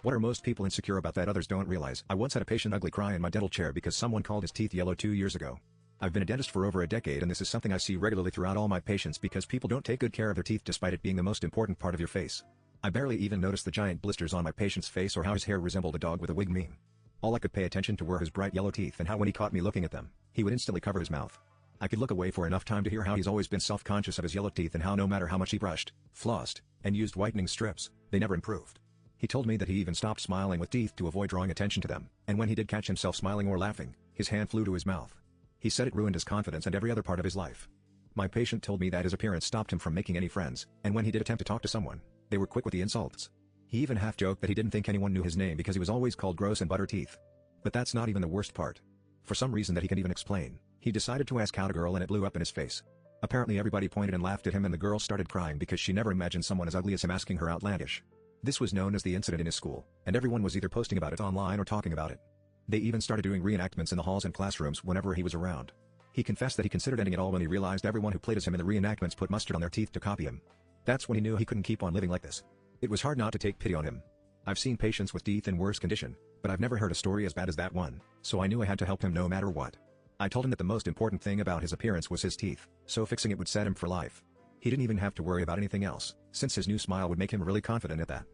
What are most people insecure about that others don't realize? I once had a patient ugly cry in my dental chair because someone called his teeth yellow 2 years ago. I've been a dentist for over a decade and this is something I see regularly throughout all my patients because people don't take good care of their teeth despite it being the most important part of your face. I barely even noticed the giant blisters on my patient's face or how his hair resembled a dog with a wig meme. All I could pay attention to were his bright yellow teeth and how when he caught me looking at them, he would instantly cover his mouth. I could look away for enough time to hear how he's always been self-conscious of his yellow teeth and how no matter how much he brushed, flossed, and used whitening strips, they never improved. He told me that he even stopped smiling with teeth to avoid drawing attention to them, and when he did catch himself smiling or laughing, his hand flew to his mouth. He said it ruined his confidence and every other part of his life. My patient told me that his appearance stopped him from making any friends, and when he did attempt to talk to someone, they were quick with the insults. He even half-joked that he didn't think anyone knew his name because he was always called gross and butter teeth. But that's not even the worst part. For some reason that he can't even explain, he decided to ask out a girl and it blew up in his face. Apparently everybody pointed and laughed at him and the girl started crying because she never imagined someone as ugly as him asking her outlandish. This was known as the incident in his school, and everyone was either posting about it online or talking about it. They even started doing reenactments in the halls and classrooms whenever he was around. He confessed that he considered ending it all when he realized everyone who played as him in the reenactments put mustard on their teeth to copy him. That's when he knew he couldn't keep on living like this. It was hard not to take pity on him. I've seen patients with teeth in worse condition, but I've never heard a story as bad as that one, so I knew I had to help him no matter what. I told him that the most important thing about his appearance was his teeth, so fixing it would set him for life. He didn't even have to worry about anything else, since his new smile would make him really confident at that.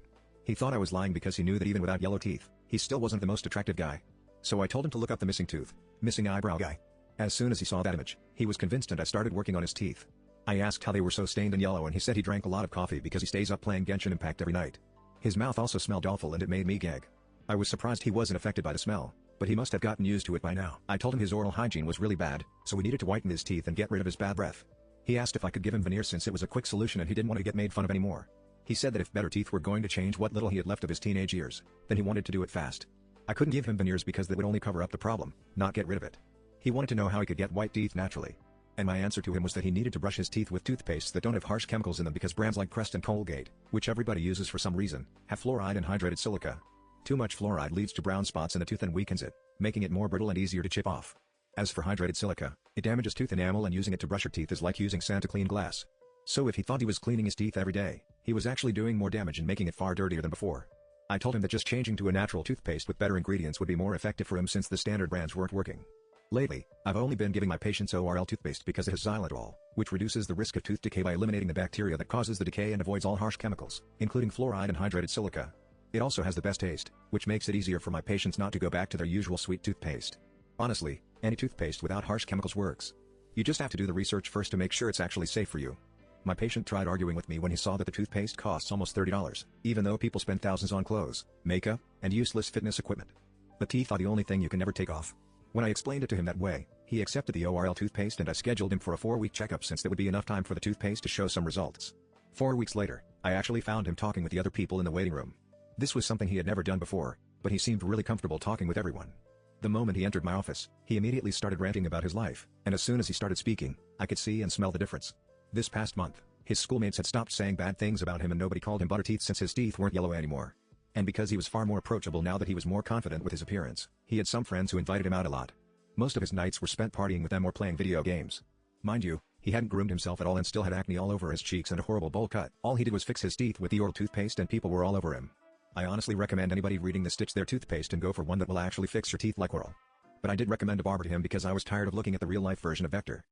He thought I was lying because he knew that even without yellow teeth, he still wasn't the most attractive guy. So I told him to look up the missing tooth, missing eyebrow guy. As soon as he saw that image, he was convinced and I started working on his teeth. I asked how they were so stained and yellow and he said he drank a lot of coffee because he stays up playing Genshin Impact every night. His mouth also smelled awful and it made me gag. I was surprised he wasn't affected by the smell, but he must have gotten used to it by now. I told him his oral hygiene was really bad, so we needed to whiten his teeth and get rid of his bad breath. He asked if I could give him veneers since it was a quick solution and he didn't want to get made fun of anymore. He said that if better teeth were going to change what little he had left of his teenage years, then he wanted to do it fast. I couldn't give him veneers because that would only cover up the problem, not get rid of it. He wanted to know how he could get white teeth naturally. And my answer to him was that he needed to brush his teeth with toothpastes that don't have harsh chemicals in them because brands like Crest and Colgate, which everybody uses for some reason, have fluoride and hydrated silica. Too much fluoride leads to brown spots in the tooth and weakens it, making it more brittle and easier to chip off. As for hydrated silica, it damages tooth enamel and using it to brush your teeth is like using sand to clean glass. So if he thought he was cleaning his teeth every day, he was actually doing more damage and making it far dirtier than before. I told him that just changing to a natural toothpaste with better ingredients would be more effective for him since the standard brands weren't working. Lately, I've only been giving my patients ORL toothpaste because it has xylitol, which reduces the risk of tooth decay by eliminating the bacteria that causes the decay and avoids all harsh chemicals, including fluoride and hydrated silica. It also has the best taste, which makes it easier for my patients not to go back to their usual sweet toothpaste. Honestly, any toothpaste without harsh chemicals works. You just have to do the research first to make sure it's actually safe for you. My patient tried arguing with me when he saw that the toothpaste costs almost $30, even though people spend thousands on clothes, makeup, and useless fitness equipment. But teeth are the only thing you can never take off. When I explained it to him that way, he accepted the ORL toothpaste and I scheduled him for a 4-week checkup since that would be enough time for the toothpaste to show some results. 4 weeks later, I actually found him talking with the other people in the waiting room. This was something he had never done before, but he seemed really comfortable talking with everyone. The moment he entered my office, he immediately started ranting about his life, and as soon as he started speaking, I could see and smell the difference. This past month, his schoolmates had stopped saying bad things about him and nobody called him butterteeth since his teeth weren't yellow anymore. And because he was far more approachable now that he was more confident with his appearance, he had some friends who invited him out a lot. Most of his nights were spent partying with them or playing video games. Mind you, he hadn't groomed himself at all and still had acne all over his cheeks and a horrible bowl cut. All he did was fix his teeth with the oral toothpaste and people were all over him. I honestly recommend anybody reading this ditch their toothpaste and go for one that will actually fix your teeth like oral. But I did recommend a barber to him because I was tired of looking at the real-life version of Vector.